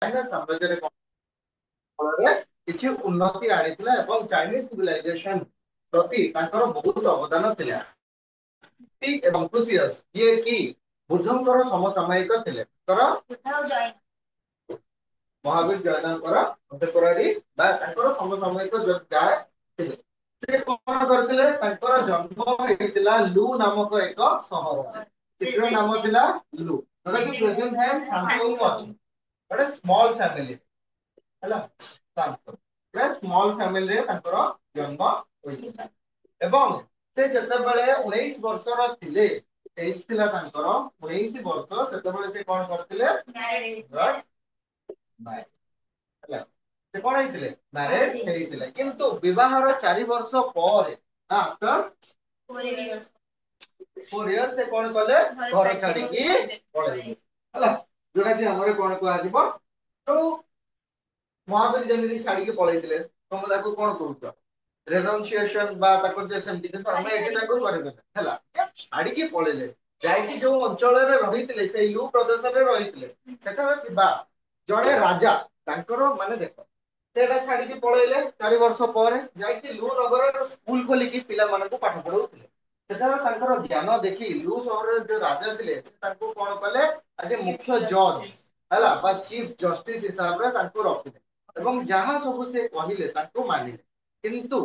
China ସାମ୍ରାଜ୍ୟରେ ଫଳରେ କିଛି ଉନ୍ନତି ଆଣିଥିଲା ଏବଂ ଚାଇନିଜ ସିଭିଲାଇଜେସନ ପ୍ରତି ତାଙ୍କର ବହୁତ ଅବଦାନ ଥିଲା। ଏବଂ କନଫ୍ୟୁସିୟସ୍ ଯିଏ କି ବୁଦ୍ଧଙ୍କର ସମସାମୟିକ ଥିଲେ। ମହାବୀର ଜୈନଙ୍କର କଣ୍ଟେମ୍ପୋରାରୀ ବା ତାଙ୍କର ସମସାମୟିକ ଯାଏ ଥିଲେ। ସେ କଣ କରିଥିଲେ? ତାଙ୍କର ଜନ୍ମ ହେଇଥିଲା ଲୁ ନାମକ ଏକ ସହରରେ। ସେଠିର ନାମ ଥିଲା ଲୁ। ଯୋଉଟା କି ପ୍ରେଜେଣ୍ଟ ଟାଇମ୍ ସାନ୍ତୋମ ଅଛି। ଗୋଟେ ସ୍ମଲ୍ ଫ୍ୟାମିଲି ହେଲା। ସ୍ମଲ୍ ଫ୍ୟାମିଲିରେ ତାଙ୍କର ଜନ୍ମ ହୋଇଥିଲା ଏବଂ ସେ ଯେତେବେଳେ 19 ବର୍ଷର ଥିଲେ, ଏଜ୍ ଥିଲା ତାଙ୍କର 19 ବର୍ଷ, ସେତେବେଳେ ସେ କଣ କରିଥିଲେ? ହେଲା। ସେ କଣ ହେଇଥିଲେ? ମ୍ୟାରେଡ୍ ହେଇଥିଲେ। କିନ୍ତୁ ବିବାହର 4 ବର୍ଷ ପରେ ଆଫ୍ଟର 4 ଇୟର୍ସ ସେ କଣ କଲେ? ଘର ଛାଡିକି ପଳେଇଲେ। ହେଲା। ଯୋଉଟା କି ଆମର କଣ କୁହାଯିବ? ଯୋଉ ମହାବୀର ଯେମିତି ଛାଡିକି ପଳେଇଥିଲେ, ତମେ ତାକୁ କଣ କହୁଛ? ରେନଉନ୍ସିଏସନ ବା ତାଙ୍କର ଯେ ସେମିତି, କିନ୍ତୁ ଆମେ ଏଠି ତାକୁ କରିବେନି। ହେଲା। ଛାଡିକି ପଳେଇଲେ। ଯାଇକି ଯୋଉ ଅଞ୍ଚଳରେ ରହିଥିଲେ, ସେଇ ଲୁ ପ୍ରଦେଶରେ ରହିଥିଲେ, ସେଠାରେ ଥିବା ଜଣେ ରାଜା, ତାଙ୍କର ମାନେ ଦେଖ, ସେଟା ଛାଡିକି ପଳେଇଲେ 4 ବର୍ଷ ପରେ, ଯାଇକି ଲୁ ନଗରରେ ସ୍କୁଲ ଖୋଲିକି ପିଲାମାନଙ୍କୁ ପାଠ ପଢଉଥିଲେ। ସେଠାରେ ତାଙ୍କର ଜ୍ଞାନ ଦେଖି ଲୁ ସହରରେ ଯୋଉ ରାଜା ଥିଲେ, ସେ ତାଙ୍କୁ କଣ କଲେ? ଆଜି ମୁଖ୍ୟ ଜଜ୍ ହେଲା ବା ଚିଫ ଜଷ୍ଟିସ ହିସାବରେ ତାଙ୍କୁ ରଖିଲେ ଏବଂ ଯାହା ସବୁ ସେ କହିଲେ ତାକୁ ମାନିଲେ। କିନ୍ତୁ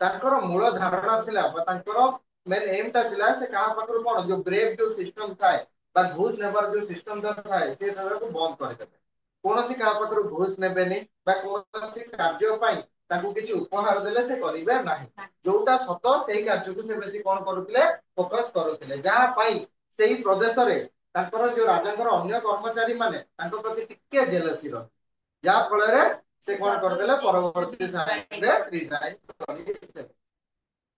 ତାଙ୍କର ମୂଳ ଧାରଣା ଥିଲା ବା ତାଙ୍କର ମେନ୍ ଏମ୍ ଟା ଥିଲା, ସେ କାହା ପାଖରୁ କଣ ଯୋଉ ବ୍ରେଭ୍ ଯୋଉ ସିଷ୍ଟମ ଥାଏ ବା ଘୁଷ ନେବାର ଯୋଉ ସିଷ୍ଟମ ଥାଏ, ସେ ବନ୍ଦ କରିଦେବେ। କୌଣସି କାହା ପାଖରୁ ଘୁଷ ନେବେନି ବା କୌଣସି କାର୍ଯ୍ୟ ପାଇଁ ତାଙ୍କୁ କିଛି ଉପହାର ଦେଲେ ସେ କରିବେ ନାହିଁ। ଯୋଉଟା ସତ ସେଇ କାର୍ଯ୍ୟକୁ ସେ ବେଶୀ କଣ କରୁଥିଲେ? ଫୋକସ କରୁଥିଲେ। ଯାହା ପାଇଁ ସେଇ ପ୍ରଦେଶରେ ତାଙ୍କର ଯୋଉ ରାଜାଙ୍କର ଅନ୍ୟ କର୍ମଚାରୀ ମାନେ ତାଙ୍କ ପ୍ରତି ଟିକେ ଜେଲସି ରହେ। ଯାହା ଫଳରେ ସେ କଣ କରିଦେଲେ? ପରବର୍ତ୍ତୀ ସମୟରେ ରିଜାଇନ୍ କରିଦେଲେ।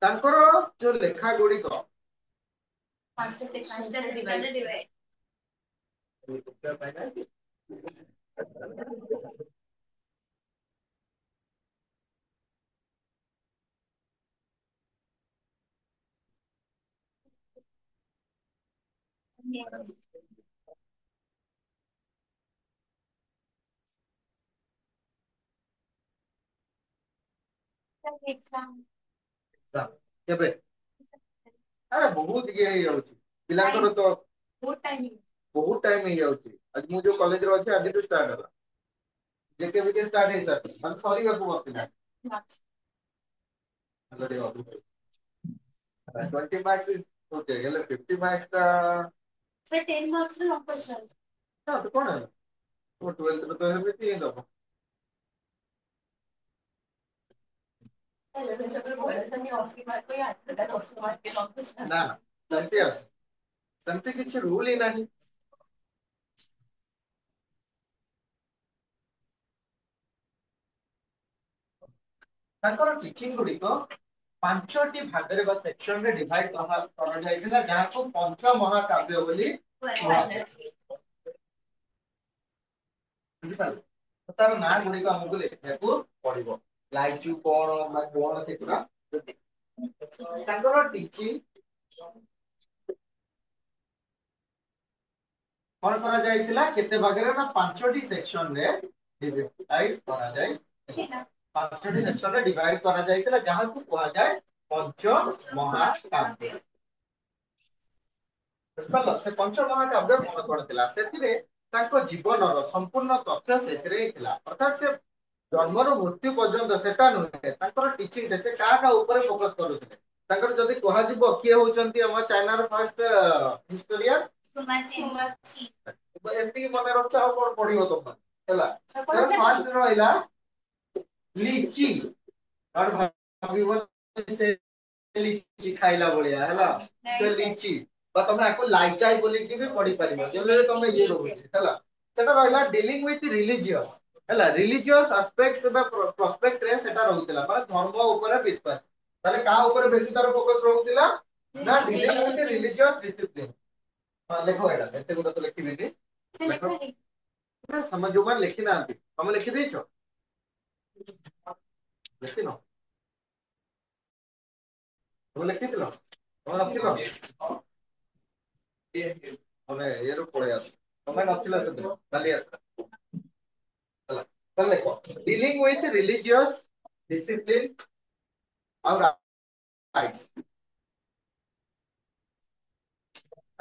ତାଙ୍କର ଯୋଉ ଲେଖା ଗୁଡିକ କେବେ? ଆରେ ବହୁତ ଇଏ ହେଇଯାଉଛି ପିଲାଙ୍କର ତ ବହୁତ ଟାଇମ ହେଇଯାଉଛି। ଆଜି ମୁଁ ଯୋଉ କଲେଜରେ ଅଛି, ଆଜିଠୁ ଷ୍ଟାର୍ଟ ହେଲା। ଯେକେ ବିକେ ଷ୍ଟାର୍ଟ ହେଇସାରିଛି, ମାନେ ସରିବାକୁ ବସିଲାଣି। 20 marks is okay, ହେଲେ 50 marks ଟା ସେ 10 marks ର ଲମ୍ବ ଚାଲିଛି। ହଁ ତ କଣ ହେଲା? ମୋ 12th ରେ ତ ଏମିତି ହିଁ ଦବ। ନା ସେମିତି ଆସେ, ସେମିତି କିଛି ରୁଲ ହିଁ ନାହିଁ। ତାଙ୍କର ଟିଚିଂ ଗୁଡିକ 5ଟି ଭାଗରେ ବା ସେକ୍ସନରେ ଡିଭାଇଡ କରାଯାଇଥିଲା, ଯାହାକୁ ପଞ୍ଚ ମହାକାବ୍ୟ ବୋଲି କୁହାଯାଏ। ବୁଝିପାରିଲେ? ତାର ନାଁ ଗୁଡିକ ଆମକୁ ଲେଖିବାକୁ ପଡିବ। ଲାଇଚୁ କଣ ବା କଣ ସେଗୁଡା ତାଙ୍କର ଟିଚିଂ କଣ କରାଯାଇଥିଲା? କେତେ ଭାଗରେ? ନା 5ଟି ସେକ୍ସନରେ ଡିଭାଇଡ କରାଯାଇଥିଲା। 5ଟି ସେକ୍ସନରେ ଡିଭାଇଡ କରାଯାଇଥିଲା, ଯାହାକୁ କୁହାଯାଏ ପଞ୍ଚ ମହାକାବ୍ୟ। ବୁଝିପାରିଲ? ସେ ପଞ୍ଚ ମହାକାବ୍ୟ କଣ କଣ ଥିଲା? ସେଥିରେ ତାଙ୍କ ଜୀବନର ସମ୍ପୂର୍ଣ୍ଣ ତଥ୍ୟ ସେଥିରେ ଥିଲା। ଅର୍ଥାତ୍ ସେ ଜନ୍ମରୁ ମୃତ୍ୟୁ ପର୍ଯ୍ୟନ୍ତ ସେଟା ନୁହେଁ, ତାଙ୍କର ଟିଚିଂ ସେ କାହା କାହା ଉପରେ ଫୋକସ କରୁଥିଲେ। ତାଙ୍କର ଯଦି କୁହାଯିବ, କିଏ ହଉଛନ୍ତି ଆମ ଚାଇନାର ଫାଷ୍ଟ ହିଷ୍ଟୋରିଆନ? ଏତିକି ମନେ ରଖ, ଆଉ କଣ ପଢିବ ତମେ? ହେଲା। ଫାଷ୍ଟ ରହିଲା ଲିଚି। ଲିଚି ଖାଇଲା ଭଳିଆ ହେଲା, ସେ ଲିଚି ବା ତମେ ଆକୁ ଲାଇଚାଇ ବୋଲିକି ବି ପଢିପାରିବ, ଯୋଉବେଳେ ତମେ ଇଏ ରହୁଛି ହେଲା। ସେଟା ରହିଲା ଡିଲିଂ ୱିଥ ରିଲିଜିୟସ ହେଲା, ରିଲିଜିୟସ ଆସ୍ପେକ୍ଟ ବା ପ୍ରସ୍ପେକ୍ଟରେ ସେଟା ରହୁଥିଲା, ମାନେ ଧର୍ମ ଉପରେ ବିଶ୍ୱାସ। ତାହେଲେ କାହା ଉପରେ ବେଶୀ ତାର ଫୋକସ ରହୁଥିଲା? ନା ଡିଲିଂ ୱିଥ ରିଲିଜିୟସ ଡିସିପ୍ଲିନ। ହଁ ଲେଖ ଏଇଟା, ଏତେ ଗୁଡେ ତ ଲେଖିବିନି। ନା ସେମାନେ ଯୋଉମାନେ ଲେଖି ନାହାନ୍ତି, ତମେ ଲେଖିଦେଇଛ? ଲେଖିନ? ତମେ ଲେଖିଥିଲ? ତମେ ରଖିଥିଲ? ତମେ ଇଏରୁ ପଳେଇ ଆସ, ତମେ ନଥିଲ ସେଦିନ ବାଲିଯାତ୍ରା। देखो डीलिंग विथ रिलीजियस डिसिप्लिन और राइट्स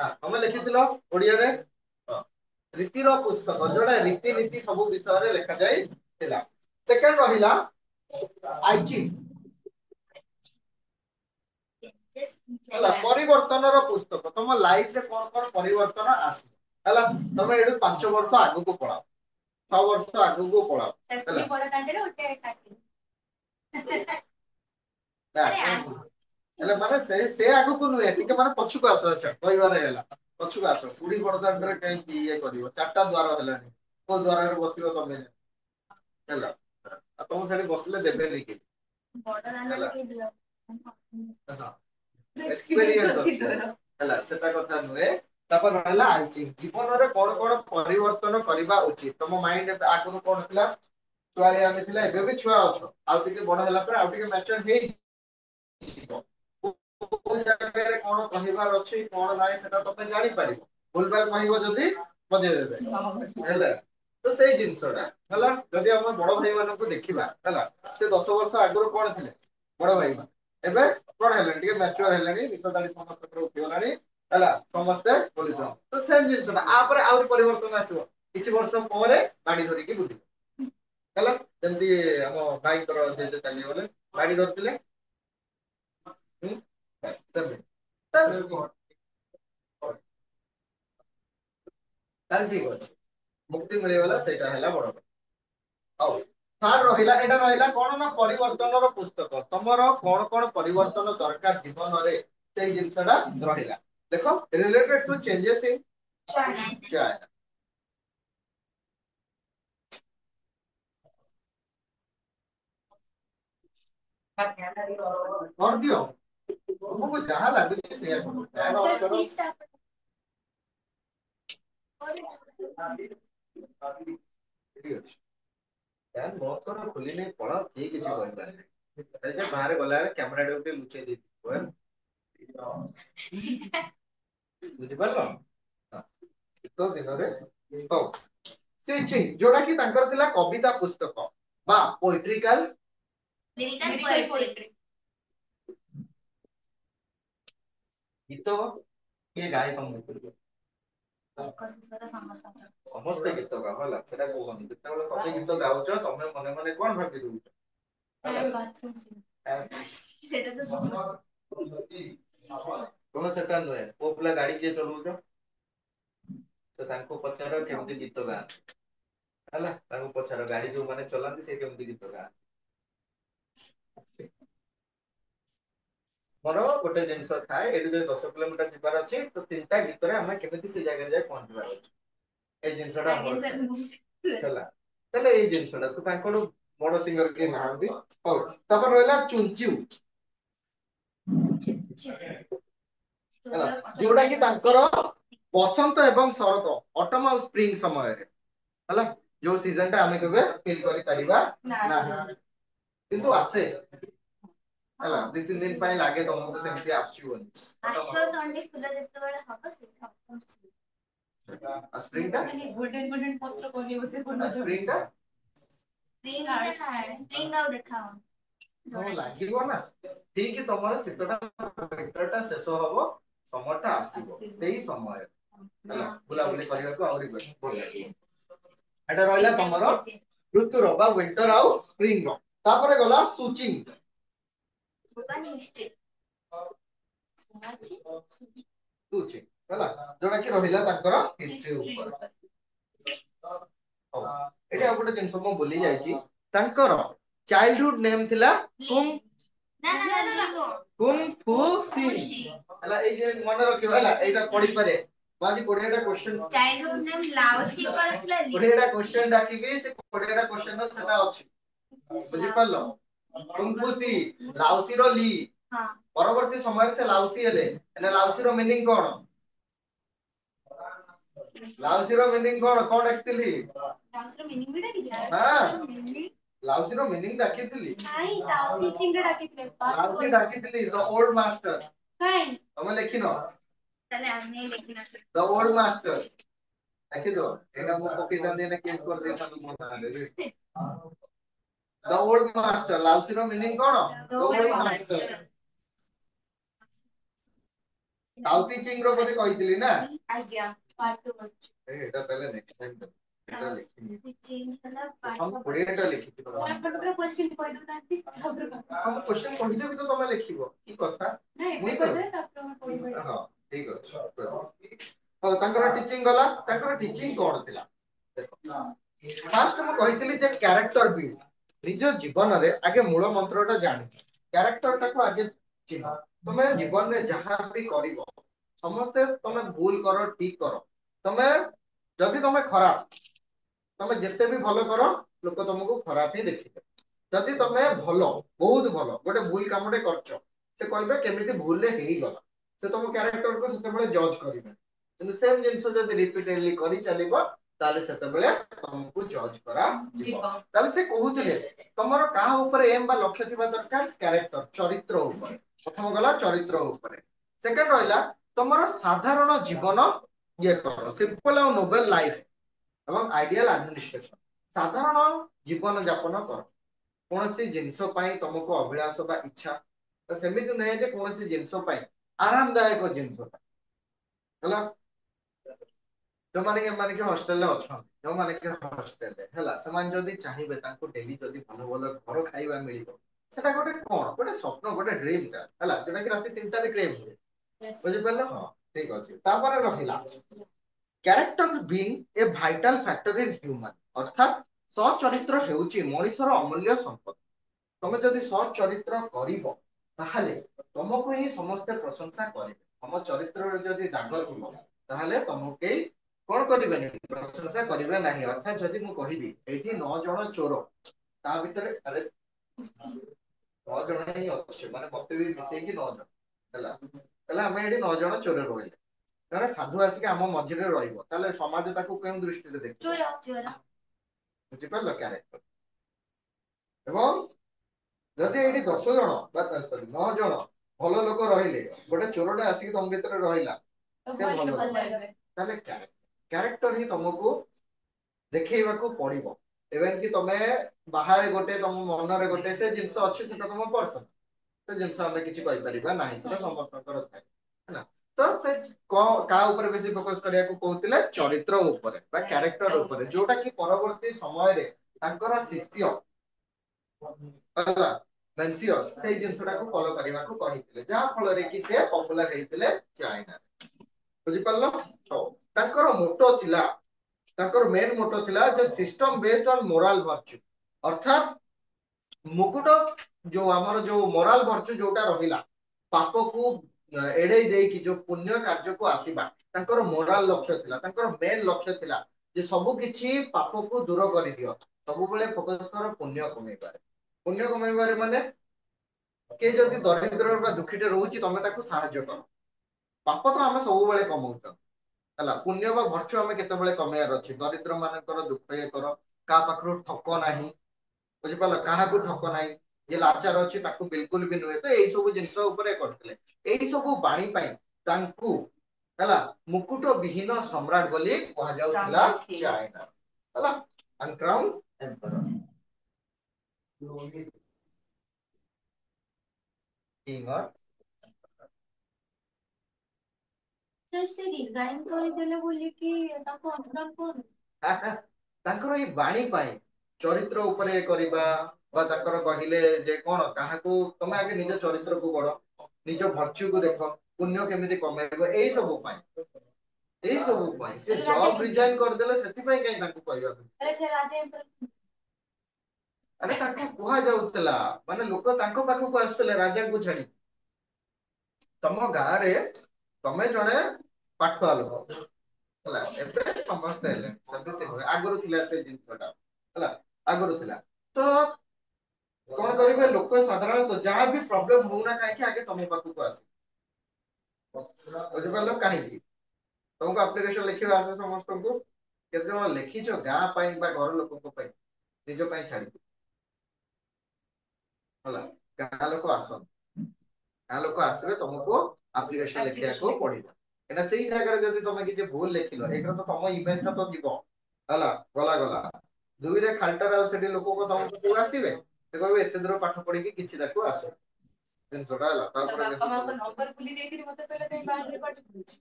हम लिखिथिलो ओडिया रे रीतिर पुस्तक जोड़ा रीति नीति सब विषय रे लिखा जाय थिला सेकंड रहिला आईची हला परिवर्तन रो पुस्तक तुम लाइफ रे कोन कोन परिवर्तन आसी हला तुम एडु 5 वर्ष आगु को पळाओ 6 वर्ष आगु को पळाओ हला बड़ कांटे रे ओटे काटी हेले माने से आगु को नुए ठीक माने पछु को आस अच्छा कहबारे हैला पछु को आस पुडी बड़ दांड रे कहीं ये करिवो चारटा द्वार हेलानी को द्वार रे बसिबो तमे हैला तुम सेठी बसले देबे नहीं कि बड़ दांड रे के दियो हां एक्सपीरियंस अछि हला सेटा कथा नुए तापर रहला आइची जीवन रे कोन कोन परिवर्तन करबा उचित तुम माइंड आगु कोन थिला छुआ आमे थिला एबे भी छुआ अछ आउ टिके बड़ हैला पर आउ टिके मैच्योर हे कोन जगह रे कोन कहिबार अछि कोन नाही सेटा तमे जानि परिबो भूलभाल कहइबो जदी बजे देबे हैला तो सेही जिंसडा हैला जदी हम बड़ भाई मानन को देखिबा हैला से 10 वर्ष आगु कोन थिले बड़ भाई मान एबे कोन हैला टिके मैच्योर हैलानी निसदाडी समस्त पर उठी होलानी हैला समस्त बोली तो सेम जिंसडा आ पर आउर परिवर्तन आसीबो किछि वर्ष परे गाड़ी धरि के बुझी हैला जंदी हम भाई कर जे चली गले गाड़ी धरतिले बस तबे तार ठीक अछि मुक्ति मिले वाला सेटा हैला बड़ हौ थार्ड रहिला एटा रहिला कोन ना परिवर्तन रो पुस्तक तमरो कोन कोन परिवर्तन दरकार जीवन रे सेही जिंसडा रहिला देखो related to changes in China कर दियो तुमको जहां लागुची से करो फैन ऑफ करो ठीक अछि फैन बहुत करो खुली नहीं पड़ा ठीक किसी कोई पारे जे बाहर गला कैमरा ड्यूटी लुचे दी बुझि पारलो तो दिन रे तो से छि जोडा कि तांकर थिला कविता पुस्तक बा पोएट्रिकल लिरिकल पोएट्री गीत के गाय कम करियो समस्त गीत गावला सेटा कोहनी जेतेबेले तमे गीत गाउछ तमे मने मने कोन भाबि दउछ सेटा तो तुम सेटा नुए ओ पिला गाड़ी के चलउछ तो तांको पचार केमती गीत गा हला तांको पचार गाड़ी जो माने चलांती से केमती गीत गा मोर गोटे जिंस थाए एडु 10 किलोमीटर जिबार अछि तो तीनटा गीत रे हम केमती से जगह रे जाय पहुंचबार अछि ए जिंसडा हला तले ए जिंसडा तो तांको बड़ सिंगर के नांदी हो तपर रहला चुंचू हला जोडा कि तांकर बसंत एवं शरद ऑटम और स्प्रिंग समय रे हला जो सीजन ता हमें केबे फील करि परिबा ना किंतु आसे हला 2-3 दिन पय लागे तुमको सेमती आछिबोनी आछो तंडी फुला जते बेले हबो से स्प्रिंग ता गोल्डन गोल्डन पत्र कोनी बसे कोन स्प्रिंग ता स्प्रिंग आउ देखाओ तो लागिबो ना ठीक तमरो सितटा विंटरटा शेष हबो समरटा आसीबो सेही समय हला बुला बुली करिया को आउरी बोल एटा रहला तमरो ऋतु रो बा विंटर आउ स्प्रिंग रो तापरे गला सुचिंग दुकान हिस्ट्री सुचिंग हला जोना कि रहिला ताकर हिस्ट्री ऊपर एटा गोटे जिंस मो बोली जाईची ताकर चाइल्डहुड नेम थिला कुंग ना कुंग फू सी हला ए जे मन रखिबा हला एटा पढी पारे बाजी कोडेटा क्वेश्चन चाइल्डहुड नेम लाओसी करथिला कोडेटा क्वेश्चन डाकिबे से कोडेटा क्वेश्चन न सेटा अछि बुझि पारलो कुंग फू सी लाओसी रो ली हां परवर्ती समय से लाओसी हेले एने लाओसी रो मीनिंग कोन लाओसी रो मीनिंग कोन डाकतिली लाओसी रो मीनिंग भी डाकिथिला हां लाओसी रो मीनिंग डाकिथिली नाही लाओसी चिंग डाकिथिले लाओसी डाकिथिली द ओल्ड मास्टर काई हम लेखिनो तले हमने लेखिना द ओल्ड मास्टर ଆଖି ଦो ଏଇଟା ମୁଁ ପକେଇଥାନ୍ତି ଏଇଟା କେସ୍ କରିଦେଇଥାନ୍ତି ମୋ ନାଁରେ। ଦ ଓଲ୍ଡ ମାଷ୍ଟର ଲାଉସିର ମିନିଂ କଣ? ଦ ଓଲ୍ଡ ମାଷ୍ଟର। ସାଉଥ୍ ଚିଙ୍ଗ ର ବୋଧେ କହିଥିଲି ନା? ଆଜ୍ଞା ପାର୍ଟ 2 ଅଛି। ଏଟା ତାହେଲେ ନେକ୍ସଟ ଟାଇମ ଦବ। ଏଟା ଲେଖିନି। ଚିଙ୍ଗ ହେଲା ପାର୍ଟ 20 ଟା ଲେଖିଛି ତମ। ଆପଣ କ୍ୱେଶ୍ଚନ କହି ଦଉନାହାନ୍ତି ତାପରେ ମୁଁ କ୍ୱେଶ୍ଚନ କହିଦେବି ତ ତମେ ଲେଖିବ କି କଥା? ନାଇଁ ଏବେ କହିଦେବେ ତାପରେ ମୁଁ କହିବି। ହଁ ଠିକ ଅଛି। ହଉ ତାଙ୍କର ଟିଚିଂ ଗଲା ତାଙ୍କର ଟିଚିଂ କଣ ଥିଲା? ଫାଷ୍ଟ ମୁଁ କହିଥିଲି ଯେ କ୍ୟାରେକ୍ଟର ବିଲ୍ଡ ନିଜ ଜୀବନରେ ଆଗେ ମୂଳ ମନ୍ତ୍ର ଟା ଜାଣି କ୍ୟାରେକ୍ଟର ଟାକୁ ଆଗେ ଚିନ୍ହ ତମେ ଜୀବନରେ ଯାହା ବି କରିବ ସମସ୍ତେ ତମେ ଭୁଲ କର ଠିକ କର ତମେ ଯଦି ତମେ ଖରାପ ତମେ ଯେତେ ବି ଭଲ କର ଲୋକ ତମକୁ ଖରାପ ହିଁ ଦେଖିବେ। ଯଦି ତମେ ଭଲ ବହୁତ ଭଲ ଗୋଟେ ଭୁଲ କାମଟେ କରିଛ ସେ କହିବେ କେମିତି ଭୁଲରେ ହେଇଗଲା ସେ ତମ କ୍ୟାରେକ୍ଟରକୁ ସେତେବେଳେ ଜଜ କରିବେ। କିନ୍ତୁ ସେମ ଜିନିଷ ଯଦି ରିପିଟେଡଲି କରି ଚାଲିବ ତାହେଲେ ସେତେବେଳେ ତମକୁ ଜଜ କରାଯିବ। ତାହେଲେ ସେ କହୁଥିଲେ ତମର କାହା ଉପରେ ଏମ ବା ଲକ୍ଷ୍ୟ ଥିବା ଦରକାର କ୍ୟାରେକ୍ଟର ଚରିତ୍ର ଉପରେ। ପ୍ରଥମ ଗଲା ଚରିତ୍ର ଉପରେ ସେକେଣ୍ଡ ରହିଲା ତମର ସାଧାରଣ ଜୀବନ ଇଏ କର ସିମ୍ପଲ ଆଉ ନୋବେଲ ଲାଇଫ ଏବଂ ଆଇଡିଆଲ ଆଡମିନିଷ୍ଟ୍ରେସନ ସାଧାରଣ ଜୀବନ ଯାପନ କର। କୌଣସି ଜିନିଷ ପାଇଁ ତମକୁ ଅଭିଳାଷ ବା ଇଚ୍ଛା ତ ସେମିତି ନୁହେଁ ଯେ କୌଣସି ଜିନିଷ ପାଇଁ ଆରାମଦାୟକ ଜିନିଷ ହେଲା ଯୋଉମାନେ କି ଏମାନେ କି ହଷ୍ଟେଲରେ ଅଛନ୍ତି ଯୋଉମାନେ କି ହଷ୍ଟେଲରେ ହେଲା ସେମାନେ ଯଦି ଚାହିଁବେ ତାଙ୍କୁ ଡେଲି ଯଦି ଭଲ ଭଲ ଘର ଖାଇବା ମିଳିବ ସେଟା ଗୋଟେ କଣ ଗୋଟେ ସ୍ୱପ୍ନ ଗୋଟେ ଡ୍ରିମ ଟା ହେଲା ଯୋଉଟା କି ରାତି 3ଟାରେ କ୍ରେମ ହୁଏ। ବୁଝିପାରିଲ ହଁ ଠିକ ଅଛି ତାପରେ ରହିଲା କ୍ୟାରେକ୍ଟର ବିଂ ଏ ଭାଇଟାଲ ଫ୍ୟାକ୍ଟର ଇନ ହ୍ୟୁମାନ ଅର୍ଥାତ୍ ସଚରିତ୍ର ହେଉଛି ମଣିଷର ଅମୂଲ୍ୟ ସମ୍ପଦ। ତମେ ଯଦି ସତ୍ ଚରିତ୍ର କରିବ ତାହେଲେ ତମକୁ ହିଁ ସମସ୍ତେ ପ୍ରଶଂସା କରିବେ ତମ ଚରିତ୍ରରେ ଯଦି ଦାଗ ଥିବ ତାହେଲେ ତମକୁ କେହି କଣ କରିବେନି ପ୍ରଶଂସା କରିବେ ନାହିଁ ଅର୍ଥାତ୍ ଯଦି ମୁଁ କହିବି ଏଇଠି 9 ଜଣ ଚୋର ତା ଭିତରେ ଆରେ 9 ଜଣ ହିଁ ଅଛି ମାନେ ମତେ ବି ମିଶେଇକି 9 ଜଣ ହେଲା ତାହେଲେ ଆମେ ଏଠି 9 ଜଣ ଚୋର ରହିଲେ ଜଣେ ସାଧୁ ଆସିକି ଆମ ମଝିରେ ରହିବ ତାହେଲେ ସମାଜ ତାକୁ କେଉଁ ଦୃଷ୍ଟିରେ ଦେଖିବ? ବୁଝିପାରିଲ କ୍ୟାରେକ୍ଟର ଏବଂ ଯଦି ଏଇଠି 10 ଜଣ ବା ସରି 9 ଜଣ ଭଲ ଲୋକ ରହିଲେ ଗୋଟେ ଚୋରଟା ଆସିକି ତମ ଭିତରେ ରହିଲା ସେ ଭଲ ତାହେଲେ କ୍ୟାରେକ୍ଟର ହିଁ ତମକୁ ଦେଖେଇବାକୁ ପଡିବ ଏବେ କି ତମେ ବାହାରେ ଗୋଟେ ତମ ମନରେ ଗୋଟେ ସେ ଜିନିଷ ଅଛି ସେଟା ତମ ପର୍ସନ ସେ ଜିନିଷ ଆମେ କିଛି କହିପାରିବା ନାହିଁ ସେଟା ସମସ୍ତଙ୍କର ଥାଏ ହେଲା ତ ସେ କାହା ଉପରେ ବେଶୀ ଫୋକସ କରିବାକୁ କହୁଥିଲେ ଚରିତ୍ର ଉପରେ ବା କ୍ୟାରେକ୍ଟର ଉପରେ ଯୋଉଟା କି ପରବର୍ତ୍ତୀ ସମୟରେ ତାଙ୍କର ଶିଷ୍ୟ ହେଲା ବେନସିଅସ ସେଇ ଜିନିଷଟାକୁ ଫଲୋ କରିବାକୁ କହିଥିଲେ ଯାହା ଫଳରେ କି ସେ ପପୁଲାର ହେଇଥିଲେ ଚାଇନାରେ ବୁଝିପାରିଲ ହଉ ତାଙ୍କର ମୋଟୋ ଥିଲା ତାଙ୍କର ମେନ୍ ମୋଟୋ ଥିଲା ଯେ ସିଷ୍ଟମ ବେସ୍ଡ ଅନ ମୋରାଲ ଭରଚ୍ୟୁ ଅର୍ଥାତ୍ ମୁକୁଟ ଯୋଉ ଆମର ଯୋଉ ମୋରାଲ ଭରଚ୍ୟୁ ଯୋଉଟା ରହିଲା ପାପକୁ ଏଡେଇ ଦେଇକି ଯୋଉ ପୁଣ୍ୟ କାର୍ଯ୍ୟକୁ ଆସିବା ତାଙ୍କର ମୋରାଲ ଲକ୍ଷ୍ୟ ଥିଲା ତାଙ୍କର ମେନ୍ ଲକ୍ଷ୍ୟ ଥିଲା ଯେ ସବୁ କିଛି ପାପକୁ ଦୂର କରିଦିଅ ସବୁବେଳେ ଫୋକସ କର ପୁଣ୍ୟ କମେଇବାରେ ପୁଣ୍ୟ କମେଇବାରେ ମାନେ କିଏ ଯଦି ଦରିଦ୍ର ବା ଦୁଃଖୀଟେ ରହୁଛି ତମେ ତାକୁ ସାହାଯ୍ୟ କର ପାପ ତ ଆମେ ସବୁବେଳେ କମଉଛ ହେଲା ପୁଣ୍ୟ ବା ଭରଚ୍ୟୁ ଆମେ କେତେବେଳେ କମେଇବାର ଅଛି ଦରିଦ୍ର ମାନଙ୍କର ଦୁଃଖ ଇଏ କର କାହା ପାଖରୁ ଠକ ନାହିଁ ବୁଝିପାରିଲ କାହାକୁ ଠକ ନାହିଁ ଯିଏ ଲାଚାର ଅଛି ତାକୁ ବିଲକୁଲ ବି ନୁହେଁ ତ ଏଇ ସବୁ ଜିନିଷ ଉପରେ କରିଥିଲେ ଏଇ ସବୁ ବାଣୀ ପାଇଁ ତାଙ୍କୁ ହେଲା ମୁକୁଟ ବିହୀନ ସମ୍ରାଟ ବୋଲି କୁହାଯାଉଥିଲା ଚାଇନା ହେଲା କ୍ରାଉନ ଏମ୍ପରର ସାର୍ ସେ ରିଜାଇନ କରିଦେଲେ ବୋଲିକି ତାଙ୍କୁ ଅନୁଦାନ କଣ ତାଙ୍କର ଏଇ ବାଣୀ ପାଇଁ ଚରିତ୍ର ଉପରେ କରିବା ବା ତାଙ୍କର କହିଲେ ଯେ କଣ କାହାକୁ ତମେ ଆଗେ ନିଜ ଚରିତ୍ରକୁ ଗଢ ନିଜ ଭରଚ୍ୟୁକୁ ଦେଖ ପୁଣ୍ୟ କେମିତି କମେଇବ ଏଇ ସବୁ ପାଇଁ ଏଇ ସବୁ ପାଇଁ ସେ ଜବ ରିଜାଇନ କରିଦେଲେ ସେଥିପାଇଁ କାଇହିଁ ତାଙ୍କୁ କହିବାକୁ ଆରେ ତାଙ୍କୁ କୁହାଯାଉଥିଲା ମାନେ ଲୋକ ତାଙ୍କ ପାଖକୁ ଆସୁଥିଲେ ରାଜାଙ୍କୁ ଛାଡି ତମ ଗାଁରେ ତମେ ଜଣେ ପାଠୁଆ ଲୋକ ହେଲା ଏବେ ସମସ୍ତେ ହେଲେଣି ସେମିତି ନୁହେଁ ଆଗରୁ ଥିଲା ସେଇ ଜିନିଷ ଟା ହେଲା ଆଗରୁ ଥିଲା ତ କଣ କରିବେ ଲୋକ ସାଧାରଣତଃ ଯାହା ବି ପ୍ରୋବ୍ଲେମ ହଉନା କାହିଁକି ଆଗେ ତମ ପାଖକୁ ଆସେ ବୁଝିପାରିଲ କାହିଁକି ତମକୁ ଆପ୍ଲିକେସନ ଲେଖିବା ଆସେ ସମସ୍ତଙ୍କୁ କେତେ ଜଣ ଲେଖିଛ ଗାଁ ପାଇଁ ବା ଘର ଲୋକଙ୍କ ପାଇଁ ନିଜ ପାଇଁ ଛାଡି ହେଲା ଗାଁ ଲୋକ ଆସନ୍ତି ଗାଁ ଲୋକ ଆସିବେ ତମକୁ ଆପ୍ଲିକେସନ ଲେଖିବାକୁ ପଡିବ एना सेही जगह रे जदी तमे किछ भूल लिखिलो एकरा तो तम इमेज ता तो दिबो हला गला गला दुई रे खालटार आ सेठी लोक को तम को आसीबे ते कहबे एते दूर पाठ पढी कि किछि ताको आसो दिन छोटा हला ता पर बापा मां को नंबर भूली जाईथिनी मते कहले कहीं बाहर रे पाठ पढुची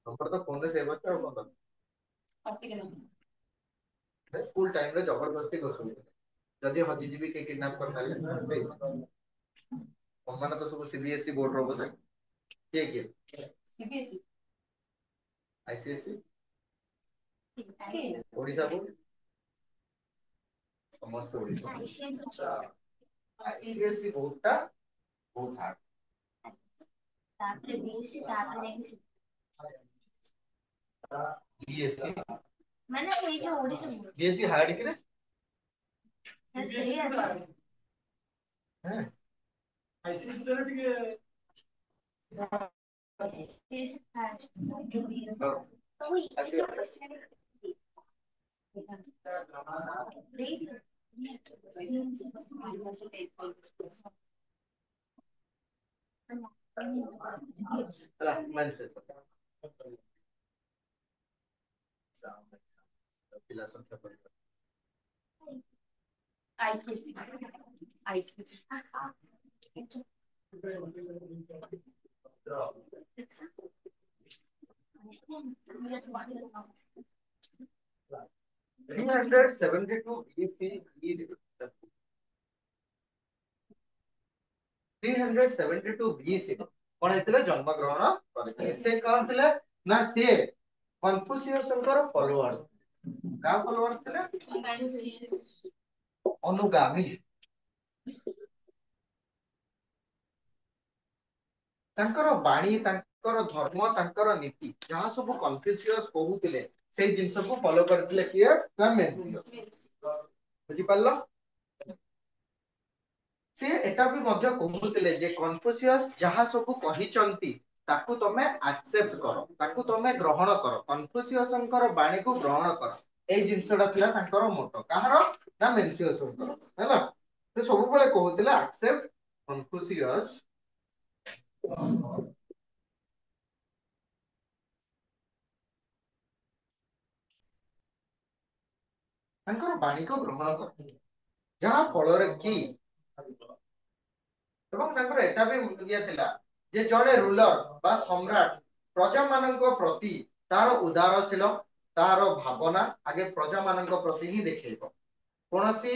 नंबर तो फोन रे सेव अछि और कोन पार्टी के नंबर स्कूल टाइम रे जबरदस्ती घसु जदी हजी जीबी के किडनैप कर नाले से माने तो सब सीबीएसई बोर्ड रो बोले के सीबीएसई आईसीएसई के ओडिसा बोर्ड समस्त ओडिसा आईसीएसई बोर्ड टा बहुत हार्ड तापरे बीएससी तापरे जाके बीएससी माने एई जो ओडिसा बीएससी हार्ड किरे सही है हैं आईसीएसई रे टिके सीएससी हार्ड जो बीएससी तो वही क्वेश्चन मनसे पिला संख्या परिवार आईसीएससी आईसीएससी कौन हेतले जन्म ग्रहण करथिले से कौन थिले ना से कन्फ्यूशियसंकर फॉलोअर्स का फॉलोअर्स थिले अनुगामी तांकर बाणी तांकर धर्म तांकर नीति जहां सब कन्फ्यूशियस कहूतिले से जिंस को फॉलो करथिले किए ना मेंसियस बुझी पाल्लो से एटा भी मध्य कहूतिले जे कन्फ्यूशियस जहां सब कहिचंती ताकू तमे एक्सेप्ट करो ताकू तमे ग्रहण करो कन्फ्यूशियसंकर बाणी को ग्रहण करो ए जिंसडा थिला तांकर मोटो काहरो ना मेंसियसंकर हैला से सब बेले कहूतिले एक्सेप्ट कन्फ्यूशियस तांकर बाणी को ग्रहण करो जहां फल रे की এবং ତାଙ୍କର ଏଟା ବି ଇଏ ଥିଲା ଯେ ଜଣେ ରୁଲର ବା ସମ୍ରାଟ ପ୍ରଜା ମାନଙ୍କ ପ୍ରତି ତାର ଉଦାରଶୀଳ ତାର ଭାବନା ଆଗେ ପ୍ରଜା ମାନଙ୍କ ପ୍ରତି ହିଁ ଦେଖେଇବ କୌଣସି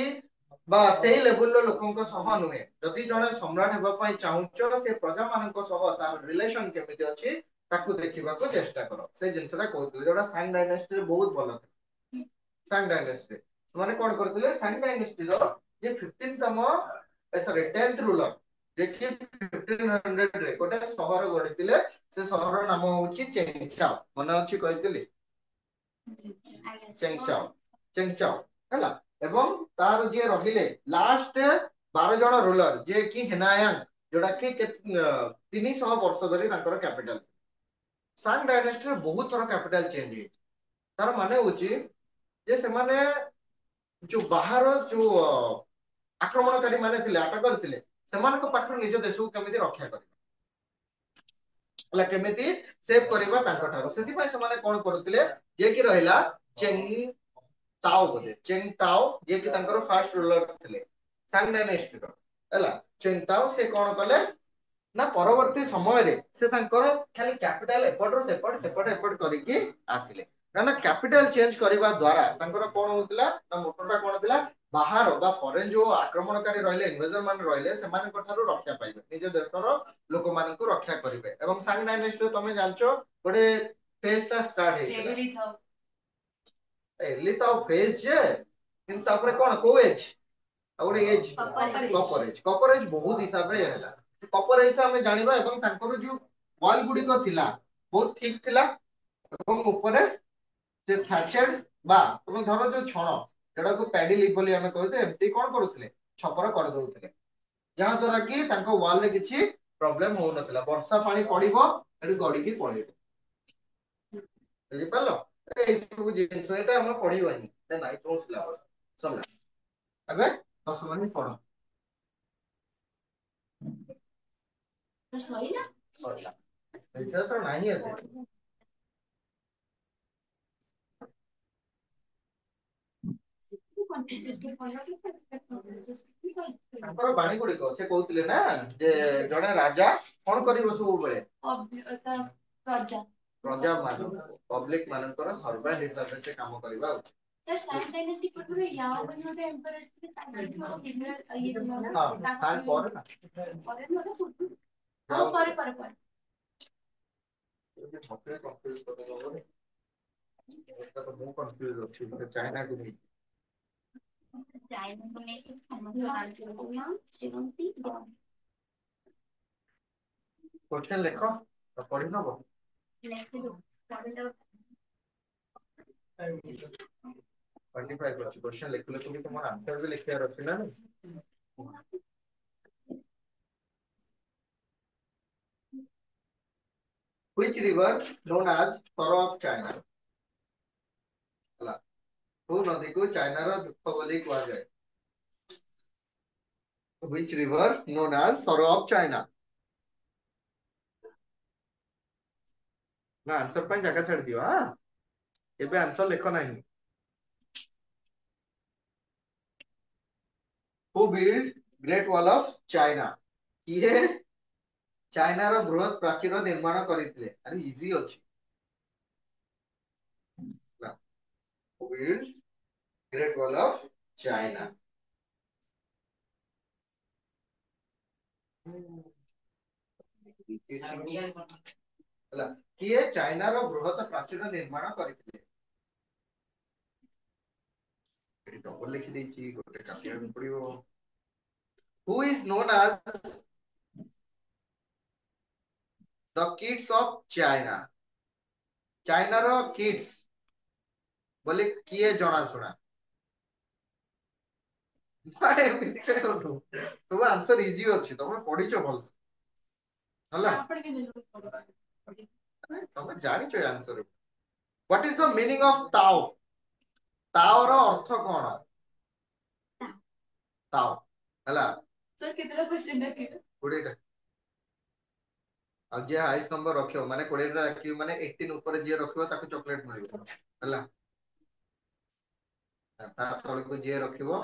ବା ସେଇ ଲେଭେଲର ଲୋକଙ୍କ ସହ ନୁହେଁ ଯଦି ଜଣେ ସମ୍ରାଟ ହେବା ପାଇଁ ଚାହୁଁଛ ସେ ପ୍ରଜା ମାନଙ୍କ ସହ ତାର ରିଲେସନ କେମିତି ଅଛି ତାକୁ ଦେଖିବାକୁ ଚେଷ୍ଟା କର ସେ ଜିନିଷଟା କହୁଥିଲେ ଯୋଉଟା ସାଙ୍ଗ ଡାଇନେଷ୍ଟିରେ ବହୁତ ଭଲ ଥିଲା ସାଙ୍ଗ ଡାଇନେଷ୍ଟିରେ ସେମାନେ କଣ କରୁଥିଲେ ସାଙ୍ଗ ଡାଇନେଷ୍ଟିର ଯେ 15 ତମ ସରି 10th ରୁଲର देखिए 1500 रे गोटे सहर गढ़िथिले से सहर नाम होची चेंगचाओ मन अछि कहितली चेंगचाओ चेंगचाओ हला एवं तार जे रहिले लास्ट 12 जण रूलर जे कि हेनायांग जोडा कि 300 वर्ष धरि तांकर कैपिटल सांग डायनेस्टी रे बहुत थोड़ा कैपिटल चेंज हे तार माने होची जे से माने जो बाहर जो आक्रमणकारी माने थिले अटैक करथिले सेमानको पाखर निज देश को केमिति रक्षा करिबा केमिति सेव करिबा तांको ठारो सेति पय समाने कोन करथिले जे कि रहिला चेंग ताओ बोले चेंग ताओ जे कि तांकर फर्स्ट रूलर थिले सांग डायनेस्टी रो हला चेंग ताओ से कोन कले ना परवर्ती समय रे से तांकर खाली कैपिटल एपट रो सेपट एपट करिकि आसिले ना कैपिटल चेंज करिबा द्वारा तांकर कोन होतिला ना मोटोटा कोन थिला बाहर बा फॉरेन जो आक्रमणकारी रहले इन्वेजर मान रहले सेमान कठारो रक्षा पाइबे निज देशर लोक मान को रक्षा करिवे एवं सांग डायनेस्टी तमे जानचो गोटे फेज ता स्टार्ट हेइला एली तो फेज जे किंतु तापरे कोन को एज गोटे एज कपर एज बहुत हिसाब रे हैला कपर एज हमें जानिबा एवं तांकर जो वॉल गुडी को थिला बहुत ठीक थिला एवं ऊपर जे थैचेड बा तुम धरो जो छण जेडा को पैडी लीफ बोली हमें कहते एमती कोन करूथले छपर कर दउथले जहां द्वारा कि तांको वॉल रे किछि प्रॉब्लम हो नथला वर्षा पानी पडिबो एडी गडी की पळेबो बुझि पालो ए सब जिंस एटा हम पढिबानी ते नाइ तो सिलेबस समझ अबे 10 मिनिट पढो ସରିଲା ବିଶେଷ ନାହିଁ ଏତେ ତାଙ୍କର ବାଣୀ ଗୁଡିକ ସେ କହୁଥିଲେ ନା ଯେ ଜଣେ ରାଜା କଣ କରିବ ସବୁବେଳେ ପ୍ରଜା ମାନଙ୍କୁ ପବ୍ଲିକ ମାନଙ୍କର ସର୍ଭାଣ୍ଟ ହିସାବରେ ସେ କାମ କରିବା ଉଚିତ ସାର୍ ପରେ ନା ମତେ କନଫ୍ୟୁଜ କରିଦବ ମୁଁ କନଫ୍ୟୁଜ ଅଛି ଚାଇନାକୁ ନେଇ क्वेश्चन लिखो तो पढ़ी नब 25 ଅଛି क्वेश्चन लिखले तुम तुम आंसर भी लिखियार अछि ना which river known as Sorrow of China हला को नदी को चाइना रो दुख बोली कहा जाए which river known as Sorrow of China ना आंसर पे जगह छाड़ दियो हां एबे आंसर लिखो नहीं who built great wall of China किए चाइना रो बृहत प्राचीर निर्माण करितले अरे इजी अछि ना who built great wall of China हला किए चाइना रो बृहत प्राचीर निर्माण करितले डबल लिखि देछि गोटे कापिया में पड़ियो who is known as the kids of China China रो किड्स बोले किए जଣା सुना मारे एमिति कहनु तो आंसर इजी अछि तमे पढिछो भल हला तमे जानिछो answer what is the meaning of Tao Tao रो अर्थ कोन ताओ हला सर कितना क्वेश्चन रखे 20 टा आज जे हाईएस्ट नंबर रखियो माने 20 टा रखियो माने 18 ऊपर जे रखियो ताको चॉकलेट मिलियो हला ता तळे को जे रखियो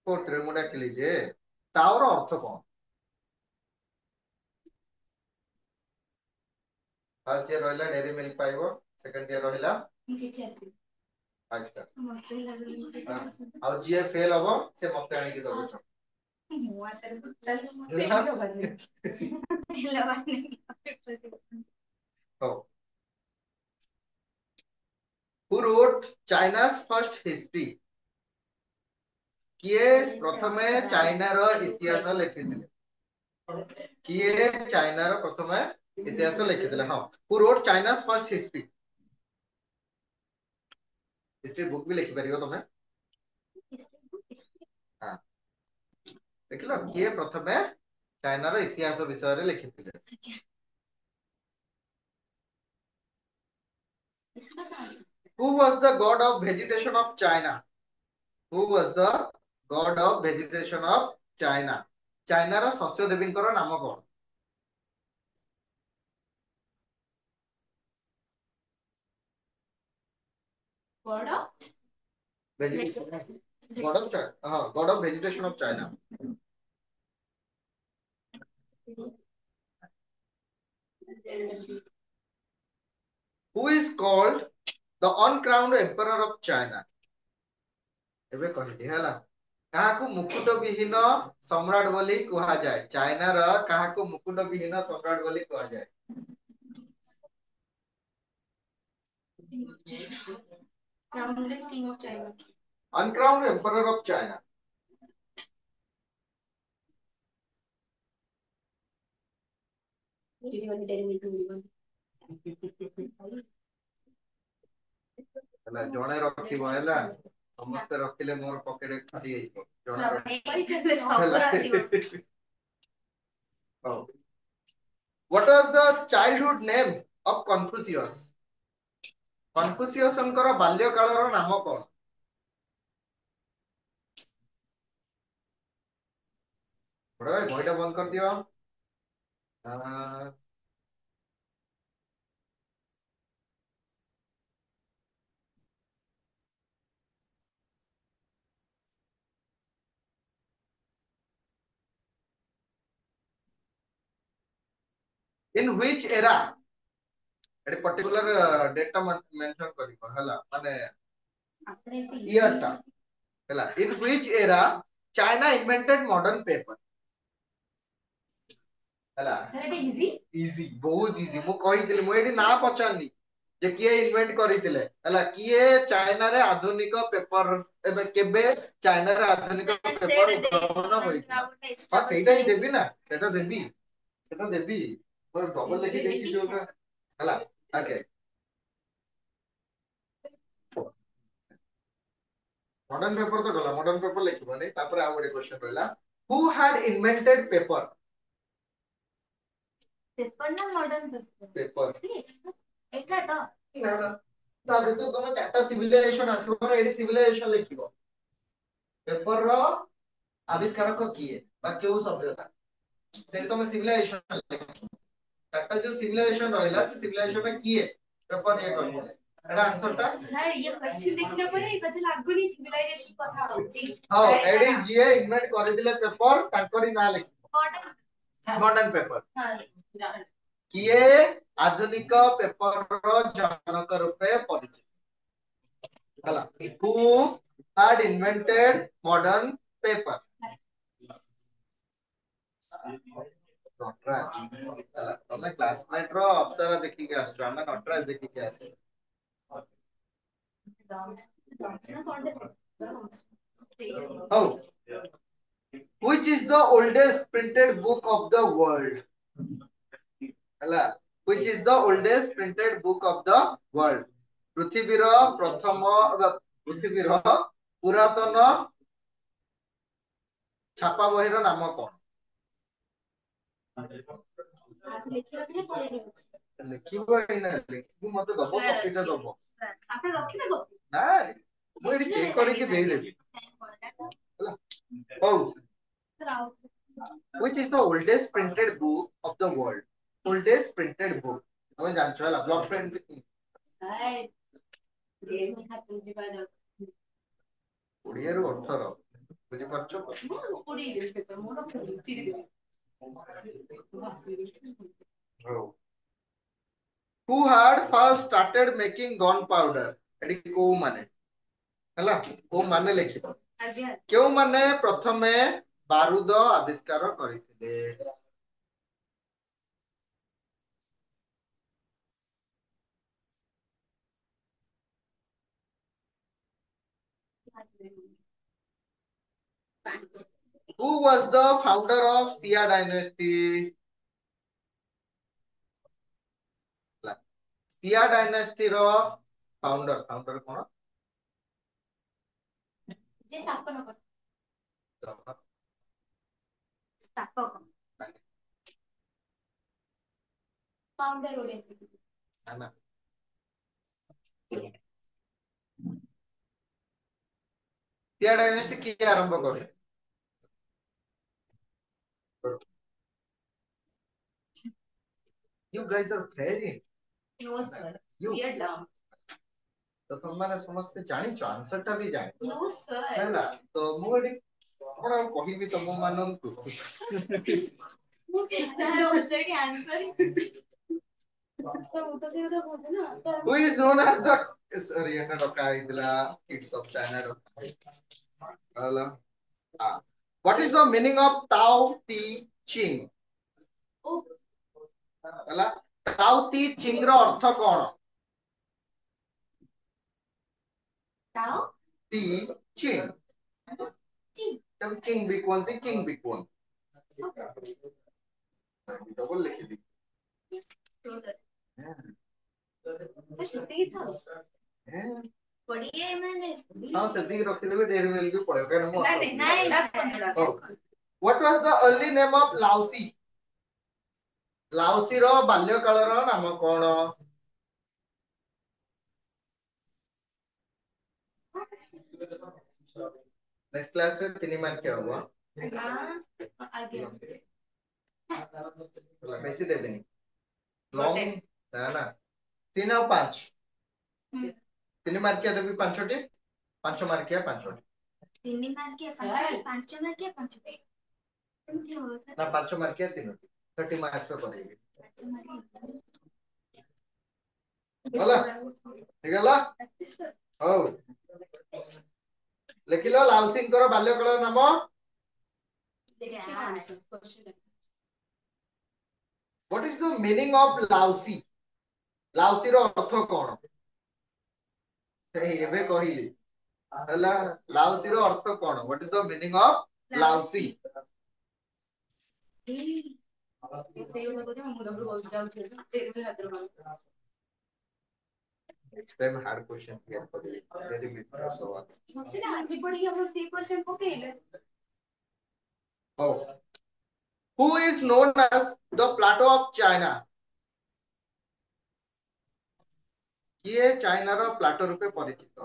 कोर्ट रे मुडा केली जे ताओ रो अर्थ कोन फर्स्ट ईयर रहला डेरी मिल्क पाइबो सेकंड ईयर रहला किछ आसी 5 स्टार मते लागल आ जे फेल होबो से मते आनी के दबो छ मुआ तर तल मते फेल होबो हो who wrote China's first history किए प्रथमे चाइना रो इतिहास लिखिथिले किए चाइना रो प्रथमे इतिहास लिखिथिले हां who wrote China's first history history book भी लिखि परियो तमे हां देखलो किए प्रथमे चाइना रो इतिहास विषय रे लिखिथिले who was the god of vegetation of China who was the god of vegetation of China China रो शस्य देवींकर नाम कोन god of vegetation god of China god of vegetation of China who is called the uncrowned emperor of China एबे कहली हला काहाकू मुकुट विहीन सम्राट बोली कहा जाए चाइना रा काहाकू मुकुट विहीन सम्राट बोली कहा जाए crownless king of China uncrowned emperor of China हला जणे रखिबो हला समस्त रखिले मोर पॉकेट खाली आइबो जणे सब राखिबो Oh. What was the childhood name of Confucius? Confucius अंकर बाल्य कालर नाम कोन? बड़ा भाई बॉयटा बंद कर दियो Uh, in which era? A particular data mention करिबो हला माने year टा हला. In which era China invented modern paper? हला सर इजी इजी बहुत इजी मु कहिदिले मु एडी ना पचारनी जे किए इन्वेंट करितिले हला किए चाइना रे आधुनिक पेपर एबे केबे चाइना रे आधुनिक पेपर उद्भावन होइतिला. हां सेटा ही देबी ना सेटा देबी पर डबल लिखि देछि जोटा हला. ओके मॉडर्न पेपर तो गला मॉडर्न पेपर लिखिबो नै तापर आ गोटे क्वेश्चन रहला who had invented paper paper ना मॉडर्न पेपर एका तो ना ना ता भीतर तमे चारटा सिविलाइजेशन आसीबो ना एडी सिविलाइजेशन लिखिबो पेपर रो आविष्कारक किए बा केउ सभ्यता सेट तमे सिविलाइजेशन लिखिबो चारटा जो सिविलाइजेशन रहला से सिविलाइजेशन में किए पेपर ये करले एटा आंसर ता सर ये क्वेश्चन देखला परे कते लागुनी सिविलाइजेशन कथा होची हां एडी जे इन्वेंट कर दिले पेपर ताकरी ना लिखिबो मॉडर्न पेपर हां किए आधुनिक पेपर रो जनक रूपे परिचित हला who had invented modern paper Nataraj हला तमे क्लासमेट रो अप्सरा देखि के आछो हम नटराज देखि के आछो oh which is the oldest printed book of the world हला which is the oldest printed book of the world पृथ्वीर प्रथम पृथ्वीर पुरातन छापा बहिर नाम कोन आज लिखिबो ना लिखिबो मते दबो कॉपीटा दबो आपन रखिबे कॉपी ना मु एडी चेक करि के देई देबी हला oh which is the oldest printed book of the world oldest printed book तमे जानछो हला ब्लॉक प्रिंट सर ये मी खातु जिबा द ओडिया रो 18 बुझि परछो OD paper more चिरि Devi oh who had first started making gunpowder AD को माने हला को माने लिखिबो आज्ञा केउ माने प्रथमे बारूद आविष्कार करिथिले who was the founder of Shia dynasty Shia dynasty रो फाउंडर कोन जे स्थापना कर स्थापक फाउंडर ओडे है ना Shia dynasty किए आरंभ करे you guys are very no sir we are dumb तो तुम माने समस्त जानि छ आंसर टा भी जानि नो सर हैला तो मु एडी कोन कहिबी तो मु मानंतु सर ऑलरेडी आंसर सर वो तो से तो बोझ ना sir who is known as the sorry Etah डका आइतला kids of China डका हैला what is the meaning of Tao Te Ching हैला Tao Te Ching रो अर्थ कोन Tao Te Ching Ching तब चिंग भी कोनते किंग भी कोन डबल लिखि दी हां सेती था पढ़िए मैंने हां सेती रखि देबे डेरी मिल के पढ़ो कारण मो नहीं what was the early name of Laosi लाओसी रो बाल्य काल रो नाम कोन नेक्स्ट क्लास रे 3 मार्क के होबो हां आगे बेसी देबेनी लॉन्ग ना ना 3 और 5 3 मार्किया देबी 5टी 5 मार्किया 5टी 3 मार्किया 5 मार्किया 5 एमती हो सर ना 5 मार्किया 3टी 30 मार्क्स करेगी 5 मार्किया होला ठीक है हो लिखिलो लाउसिंकर बाल्यकाल नाम what is the meaning of Laozi Laozi रो अर्थ कोन एबे कहिली हला लाउसी रो अर्थ कोन what is the meaning of Laozi next time hard question here for you very big सवाल मते आगे पड़ी हमर सी question पकेले oh who is known as the plateau of china ये चाइना रो प्लाटो रूपे परिचित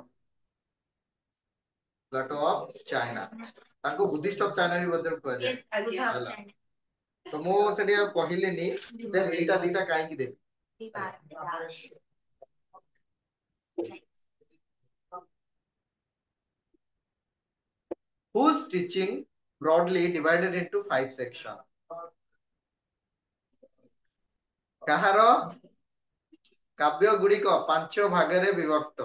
प्लाटो ऑफ चाइना ताको बुद्धिस्ट ऑफ चाइना भी बदल को यस बुद्ध ऑफ चाइना तो मो सेडी कहिलेनी दे दीटा काहे की दे whose teaching broadly divided into 5 sections कहार काव्य गुड़िक 5 भागरे विभक्त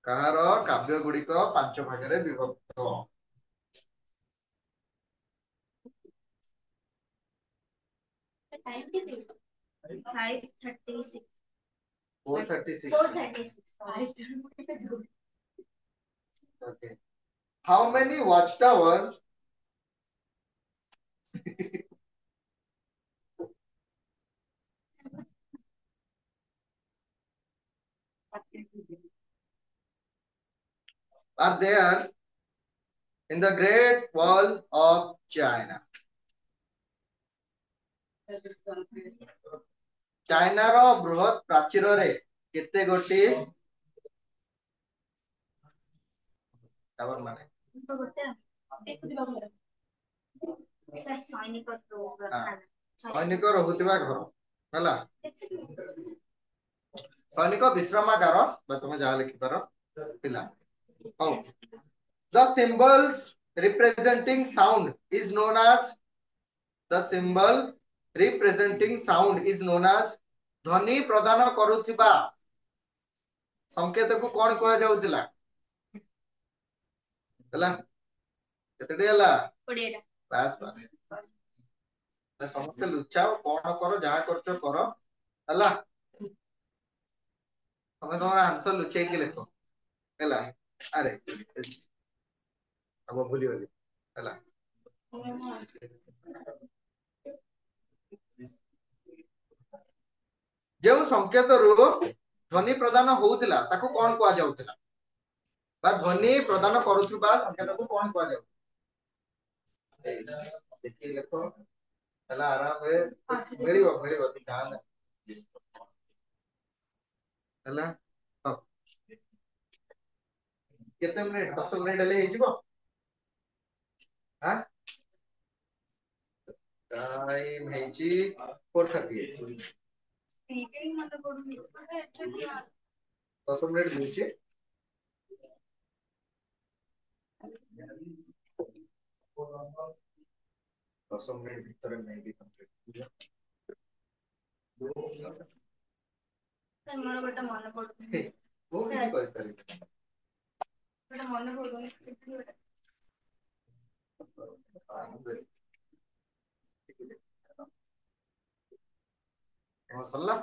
कहार काव्य गुड़िक 5 भागरे विभक्त 536 436 okay how many watchtowers are there in the Great Wall of China China रो बृहत प्राचीर रे केते गोटी टावर माने तो गोटे देखु दिबा घर सैनिक तो सैनिक रहुतिबा घर हला सैनिक विश्रामागार तुम जहाँ लिखिपार पिला the symbols representing sound is known as the symbol representing sound is known as ध्वनि प्रदान करुथिबा संकेत को कोन कहा जाउतिला हला केतेडी हला 20 बस बस समस्त लुचाओ कोन करो जहाँ करछो करो हला तमे तमरा आंसर लुचै के लिखो हला अरे अब भूली गली हला जो संकेत रु ध्वनि प्रदान होउतिला ताको कोन कहा जाउतिला बा ध्वनि प्रदान करूथिबा संकेत को कोन कहा जाउ देखि लिखो हला आराम रे मिलिबो ध्यान हला केते मिनिट 10 मिनिट ले हिजबो हां टाइम हेची 4:38 क्रिकेट मतलब पडुनी एक्चुअली 10 मिनिट दूची 10 मिनिट भीतर में भी कंप्लीट मोर गोटे मन पडुनी वो भी कर करी गोटे मन पडुनी और सल्ला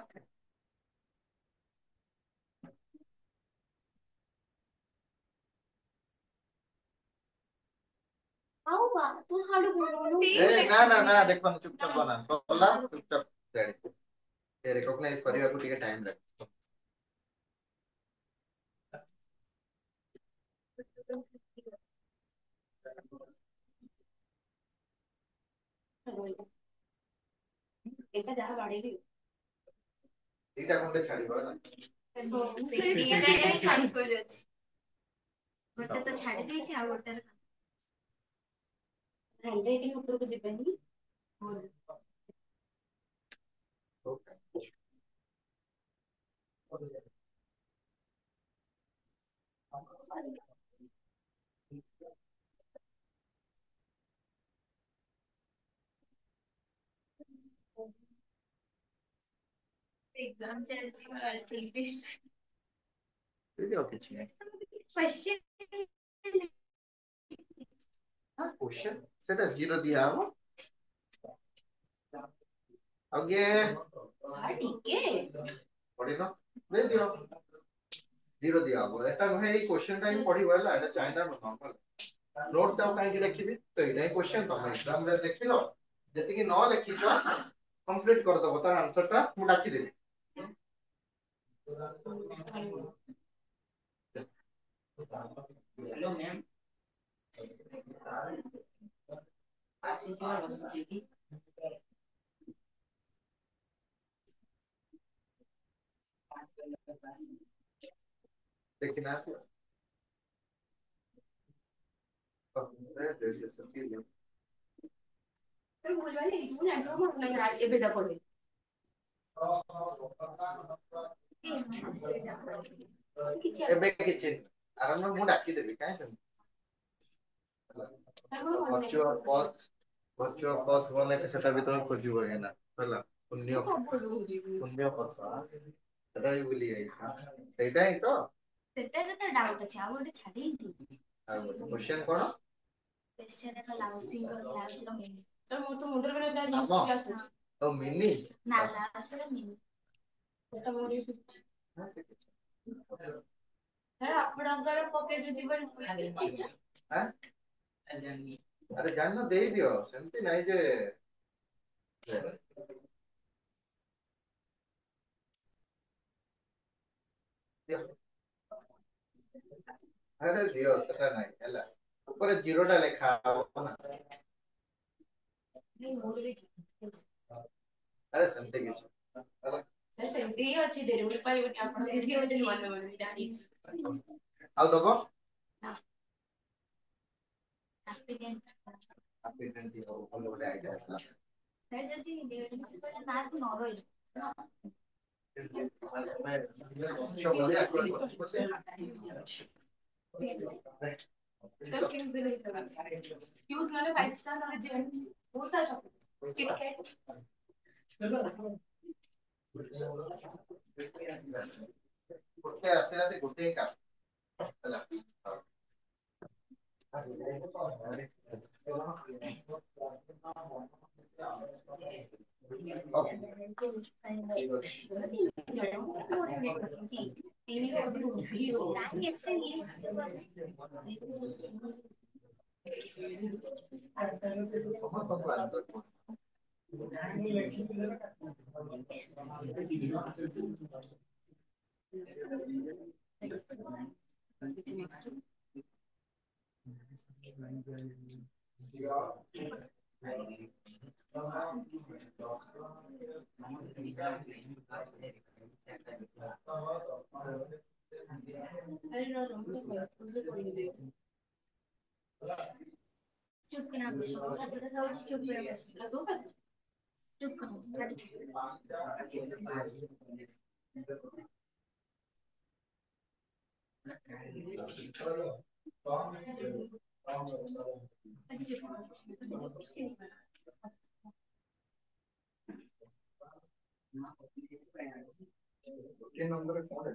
आउबा तू हाडू बोलू ए ना देखो चुपचाप बना सल्ला चुपचाप रेडी ए रिकॉग्नाइज करिया को टिके टाइम लाग एटा जहा गाडीली एटा कोनटे छाडीबो ना से एटा छाडी को जाछ गोटे तो छाडी देछि आ गोटे हैंडराइटिंग ऊपर को जिबेनी एग्जाम चलती है और इंग्लिश କିଛି ନାହିଁ क्वेश्चन क्वेश्चन ସେଟା ଜିରୋ ଦିଆ ହବ आगे ଟିକେ पढ़िनो दे दियो जीरो दिया हबो एटा नहे एई क्वेश्चन टाइम पढ़िबो हला एटा चाइना नॉर्मल नोट्स आउ काहे लिखिबी तो एटा क्वेश्चन तुम एग्जाम रे देखिलो जति कि न लिखितो कंप्लीट कर दबो तार आंसर टा मु डाकी देबी हेलो मैम आशीष जी की देखना दे सकती है तर बोलवाले इथून यायचं म्हटलं आज ए बेटा पडे एबे किछि आराम मु डाकी देबी काहे से वर्चुअल पथ बोले कि सेटा भी तो खोजिबो हेना हला पुण्य पथ सेटा भी भूली जाई सेटा ही तो ସେଟାରେ ତ ଡାଉଟ ଅଛି ଆଉ ଗୋଟେ ଛାଡିନି क्वेश्चन कोन क्वेश्चन ଏକ ଲାଉସିଙ୍କ କ୍ଲାସର ମିନି ତ ମୁଁ ତ ମୁଣ୍ଡରେ ବନା କ୍ଲାସ କ୍ଲାସ ଅଛି तो मिनी ନା ଲାଷ୍ଟରେ ମିନି ସେଟା ମୋର हां से किछि सर ଆପଣଙ୍କର ପକେଟ ଯିବ हां अरे जान दे दियो सेमती नहीं जे दियो अरे दियो सेटा नहीं हला ऊपर जीरो टा लिखा हो ना नहीं मोर भी अरे सेमती किछि सर सेमती ही अच्छी दे रही पाई बट आपण इजी हो जन मन मन जानी आउ दबो ना एप्लीकेंट दियो भलो बडे आइडिया था सर जदी डेट में पर मार्क न रही सर क्यूज दिले क्यूज माने 5 स्टार माने जेम्स बहुत सारा चॉकलेट किटकैट गोटे आसे आसे गोटे का हला चुप करना चुप करना दो का चुप के नंबर कौन है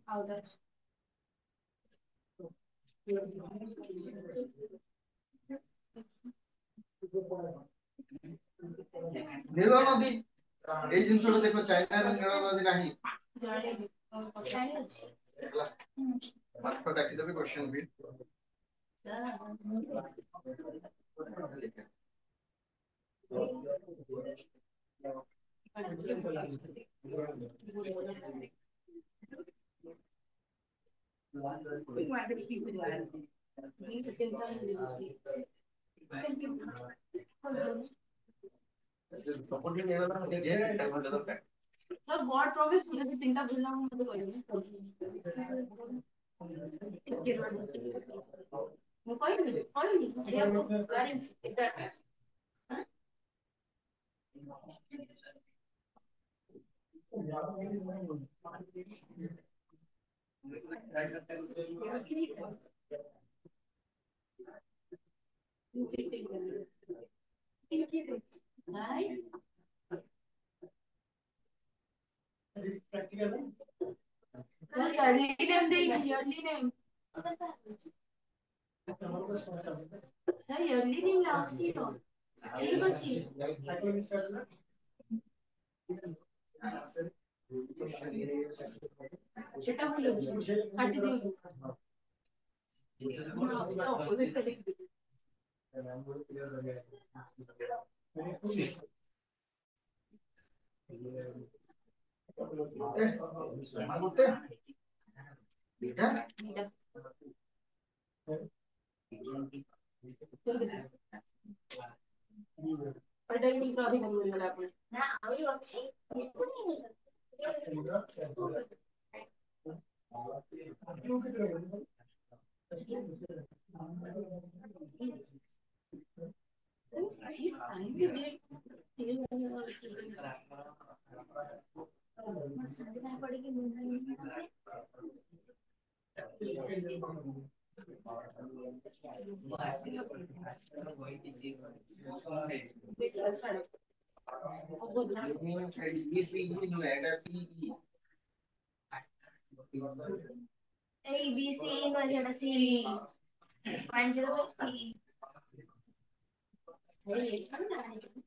How does নীল নদী এই জিনিসটা দেখো চাইনার নীল নদী ନାହିଁ ଜାଣିନି ପଚାରି ଅଛି ମାତ୍ର ଡାକିଦେବେ କ୍ୱେଶ୍ଚନ ବି सर गॉड प्रॉमिस मुझे तो तीनटा भूलना मुझे କହିବି ମୁଁ କହିବି ସେ ଗାଡ଼ି ଏଟା yearly name ଦେଇଛି yearly name sir yearly name ଲାଗୁଛି ତ ଠିକ ଅଛି ସେଟା ଭୁଲ ଅଛି କାଟି ଦିଅନ୍ତୁ ଅପୋଜିଟ କରି ଗୋଟେ ଦିଟା ଏଟା ବି ଅଧିକ ମିଳିଗଲା ଆପଣ ନା ଆହୁରି ଅଛି A B C no যেটা C 105 C সেই এখানে না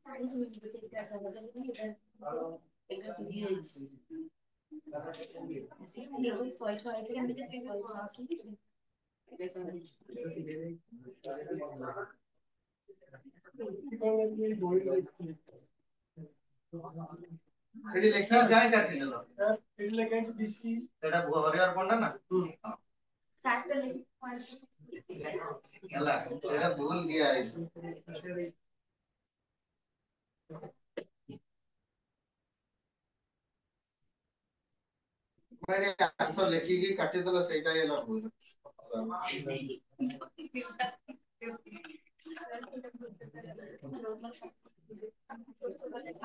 পানি সুবিধা দিতে এটা সামনে এটা এটা সুবিধা আছে দেখুন 6 থেকে আমি যদি 6 আসি এটা সামনে ଏଠି ଲେଖା ଯାଏ କାଟିଦେଲ ଏଠି ଲେଖା ଅଛି ବିସି ସେଟା ହରିହର ପଣ୍ଡା ନା ସାତ ହେଲା ସେଟା ଭୁଲ ଦିଆ ହେଇଛି ମାନେ ଆନ୍ସର ଲେଖିକି କାଟିଦେଲ ସେଇଟା ହେଲା ଭୁଲ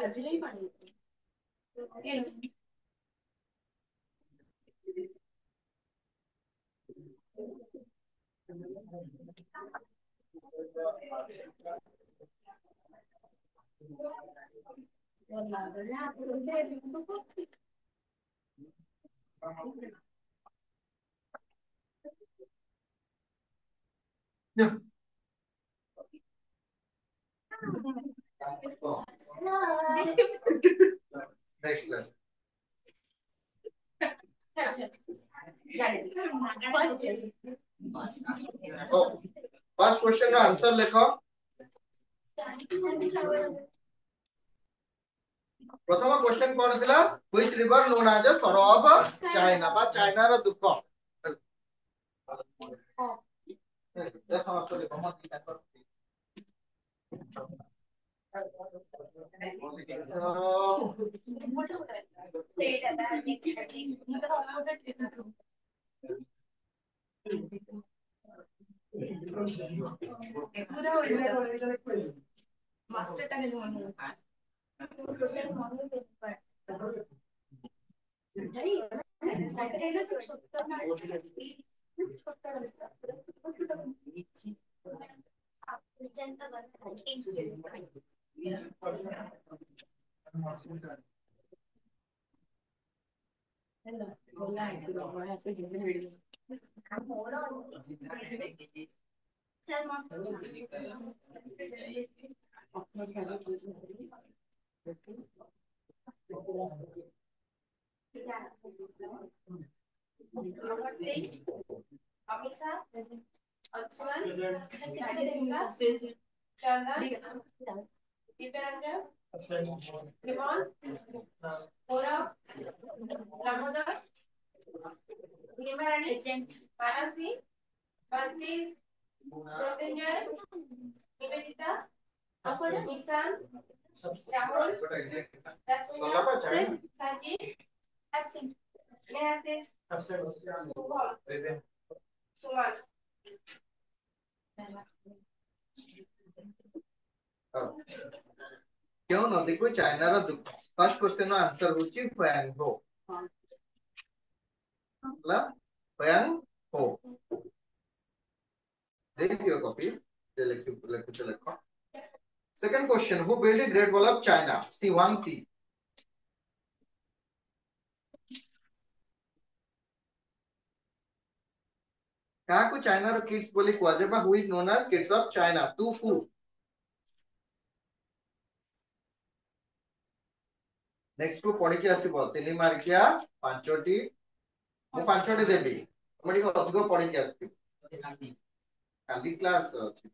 ଆଜି नहीं पानी नेक्स्ट क्लास फर्स्ट क्वेश्चन रा आंसर लिखो प्रथम क्वेश्चन कोन थिला व्हिच रिवर नोन एज सरो ऑफ चाइना बा चाइना रो दुख देखो तो देखो मत master time Amisa, Anshuman, Radhika, Chanda, Divyanja, Vimon, Gaurav, Ramoda, Himarani, Manasi, Banti, Pratyunjay, Nivedita, Nishan, Rahul, Rasmina, Sanjeev, absent. Nehasis, Shubham, Suman. क्यों नदी को चाइना रो दुख फर्स्ट क्वेश्चन नो आंसर होची ह्वांग हो ला ह्वांग हो देख दियो कॉपी ले लिखो second question who build the Great Wall of China Shi Huang ती का को चाइना रो किड्स बोली कुआ जेबा who is known as kids of China तू फू नेक्स्ट को पढ़ी के आसीबो तीन मार्किया पांचोटी मु पांचोटी देबी हमडी को अधिक पढ़ी के आसी काली क्लास अछि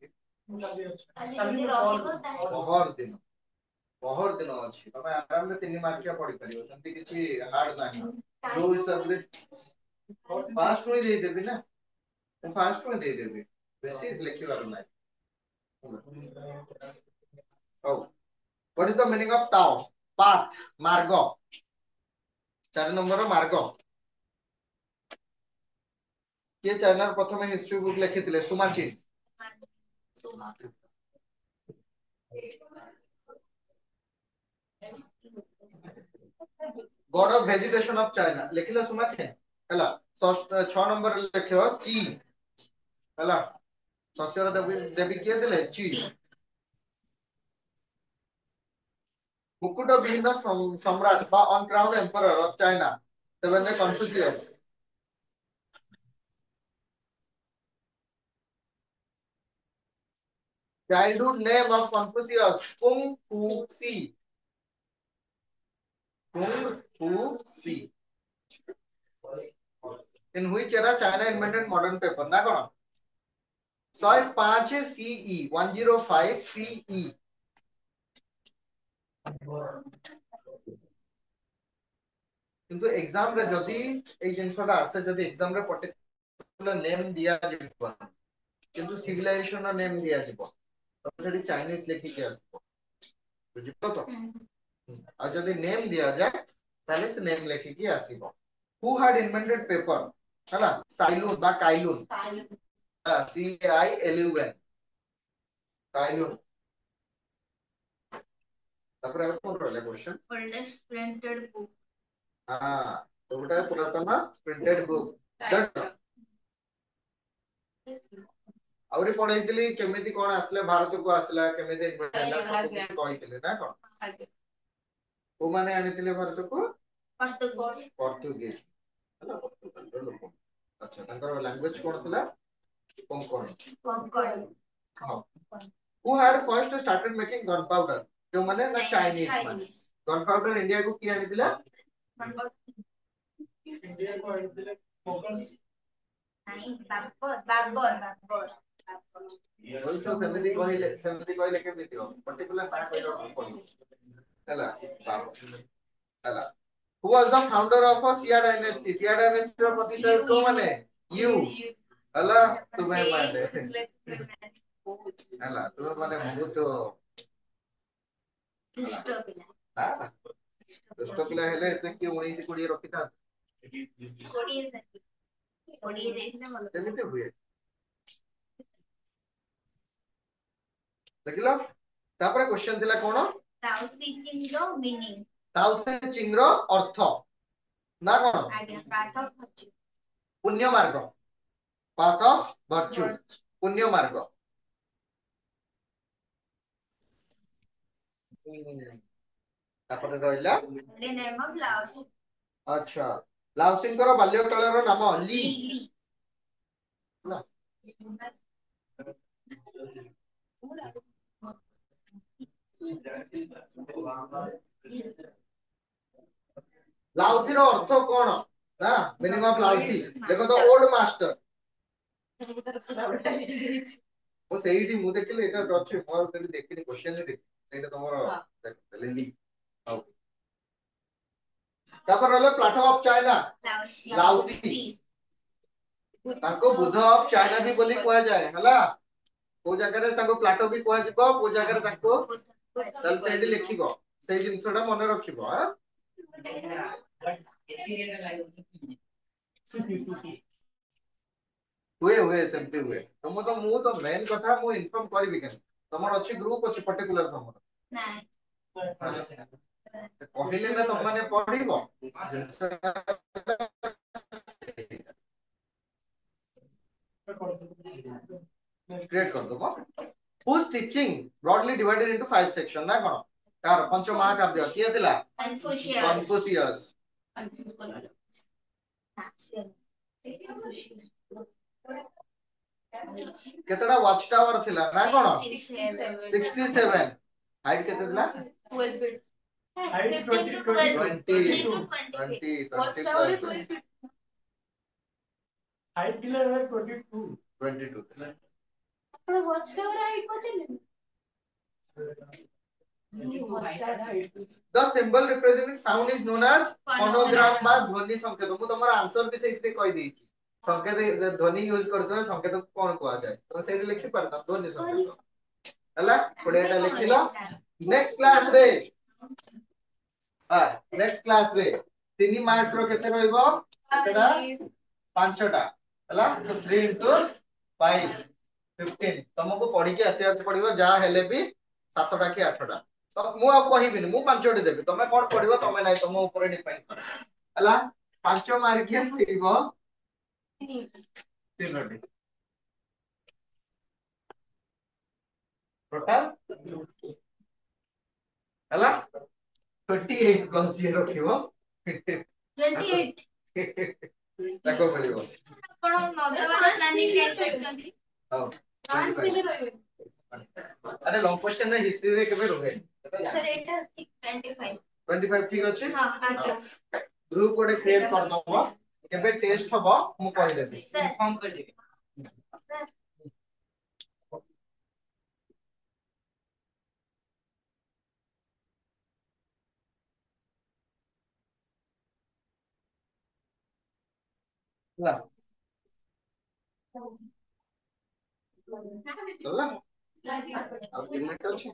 पहर दिन अछि तमे आराम रे तीन मार्किया पढ़ी परियो संति किछि हार्ड नाही जो हिसाब रे फास्ट होई दे देबी ना मु फास्ट होई दे देबी बेसी लिखिबार नाही ओ what is the meaning of Tao path मार्ग 4 नंबर मार्ग के चाइना प्रथम हिस्ट्री बुक लिखिथिले सुमाची god of vegetation of China लिखिलो सुमाची हला 6 नंबर लिखियो ची हला शस्यर देवी किए देले ची मुकुट विहीन सम्राट बा uncrowned emperor of China seven Confucius childhood name of Confucius Kung Fu Si Kung Fu Si in which era China invented modern paper ना कौन 105 CE 105 CE किंतु एग्जाम रे जदी ए जिंसटा आसे जदी एग्जाम रे पर्टिकुलर नेम दिया जिवो किंतु सिविलाइजेशन नेम दिया जिवो तो सेठी चाइनीज लिखि के आसबो बुझितो तो आ जदी नेम दिया जाय ताले से नेम लिखि के आसीबो हु हैड इन्वेंटेड पेपर हला साइलुन बा काइलुन C I L U N काइलुन तापर कोन रहले क्वेश्चन Oldest printed book. हां तो गोटे पुरातन प्रिंटेड बुक आउरी पढैतिली केमिति कोन आसले भारत को आसला केमिति कहितिले ना कोन को माने आनितिले भारत को पोर्तुगीज हला पोर्तुगल लोक अच्छा तंकर लैंग्वेज कोन थिला कोंकणी हां who had first started making gun powder जो माने ना चाइनीज माने गन पाउडर इंडिया को की आनितिला इंडिया को आनितिले कोकन नहीं बाबर also सेमिति कहले केमिति हो पर्टिकुलर ना कहलो कोन हला हला who was the founder of a Xia dynasty रो प्रतिष्ठा को माने you हला तुम्हें माने हला तुम्हें माने बहुत दुष्ट पिला हेले एते कि 19 20 रखिता 20 देइने ଭଲ केमिति हुए देखिलो तापर क्वेश्चन दिला कोन ताओ सी चिंग रो मीनिंग ताओ से चिंग रो अर्थ ना कोन आज्ञा पाथ ऑफ वर्च्यू पुण्य मार्ग पाथ ऑफ वर्च्यू पुण्य मार्ग ତାପରେ ରହିଲା The name of Laos. ଆଚ୍ଛା ଲାଉସିଙ୍କର ବାଲ୍ୟ କାଳର ନାମ ଲି Lee. ହେଲା। ଲାଉସିର ଅର୍ଥ କଣ ନା ମିନିଙ୍ଗ ଅଫ ଲାଉସି ଦେଖ ତ ଓଲ୍ଡ ମାଷ୍ଟର ମୁଁ ସେଇଠି ମୁଁ ଦେଖିଲି ଏଇଟା ଅଛି ମୁଁ ଆଉ ସେଇଠି ଦେଖିନି କ୍ୱେଶ୍ଚନ ଦେଖି ସେଇଟା ତମର ଦେଖିଥିଲି ଲି ହଉ ତାପରେ ରହିଲା ପ୍ଲାଟୋ ଅଫ ଚାଇନା ଲାଉସି ତାଙ୍କୁ ବୁଦ୍ଧ ଅଫ ଚାଇନା ବି ବୋଲି କୁହାଯାଏ ହେଲା କୋଉ ଜାଗାରେ ତାଙ୍କୁ ପ୍ଲାଟୋ ବି କୁହାଯିବ କୋଉ ଜାଗାରେ ତାଙ୍କୁ ତାହେଲେ ସେଇଠି ଲେଖିବ ସେଇ ଜିନିଷ ଟା ମନେ ରଖିବ ଆଁ ହୁଏ ସେମିତି ହୁଏ ମୁଁ ତ ମେନ୍ କଥା ମୁଁ ଇନଫର୍ମ କରିବି କେମିତି ତମର ଅଛି ଗ୍ରୁପ ଅଛି ପର୍ଟିକୁଲାର ତମର କହିଲେ ନା ତମମାନେ ପଢିବ କ୍ରିଏଟ କରିଦବ whose teaching broadly divided into 5 section ନା କଣ ତାର ପଞ୍ଚ ମହାକାବ୍ୟ କିଏ ଥିଲା କନଫୁସିୟସ୍ କେତେଟା ୱାଚ୍ ଟାୱାର ଥିଲା ନା କଣ 67 ହାଇଟ୍ କେତେ ଥିଲା 12 feet. Height 20, 20 height ଥିଲା 22 ଥିଲା ଆପଣ watch tower height ପଚାରିଲେ? Watch tower height. the symbol representing sound is known as phonogram ବା ଧ୍ୱନି ସଂକେତ ମୁଁ ତମର ଆନ୍ସର ବି ସେଇଥିରେ କହି ଦେଇଛି ସଂକେତ ଧ୍ୱନି ୟୁଜ କରୁଥିବା ସଂକେତକୁ କଣ କୁହାଯାଏ ତମେ ସେଇଠି ଲେଖି ପାରିତା ଧ୍ୱନି ସଂକେତ ହେଲା 20 ଟା ଲେଖିଲ ନେକ୍ସଟ କ୍ଲାସ ରେ ନେକ୍ସଟ କ୍ଲାସ ରେ 3 ମାର୍କସ ର କେତେ ରହିବ କେତେଟା 5ଟା ହେଲା 3 into 5 15 ତମକୁ ପଢିକି ଆସିବାକୁ ପଡିବ ଯାହା ହେଲେ ବି 7ଟା କି 8ଟା ମୁଁ ଆଉ କହିବିନି ମୁଁ 5ଟି ଦେବି ତମେ କଣ ପଢିବ ତମେ ନାହିଁ ତମ ଉପରେ ଡିପେଣ୍ଡ କରେ ହେଲା 5 ମାର୍କିଆ ମିଳିବ 3ଟି ଟୋଟାଲ ହେଲା 28 ପ୍ଲସ 0 ରଖିବ 28 ତାକୁ ମିଳିବ ଆପଣ ନଦବାର ପ୍ଲାନିଂ କରିଛନ୍ତି ହଉ ମାର୍କ୍ସ କେବେ ରହିବେ ଆରେ ଲଙ୍ଗ କ୍वेश्चन ରେ ହିଷ୍ଟ୍ରି ରେ କେବେ ରହେ सर एटा 25 25 ठीक ଅଛି हां आगे ग्रुप कोड क्रिएट कर दबो केबे टेस्ट हबो मु कहि देबी सर इन्फॉर्म कर देबी सर ला चला अब 3 मिनट ଅଛି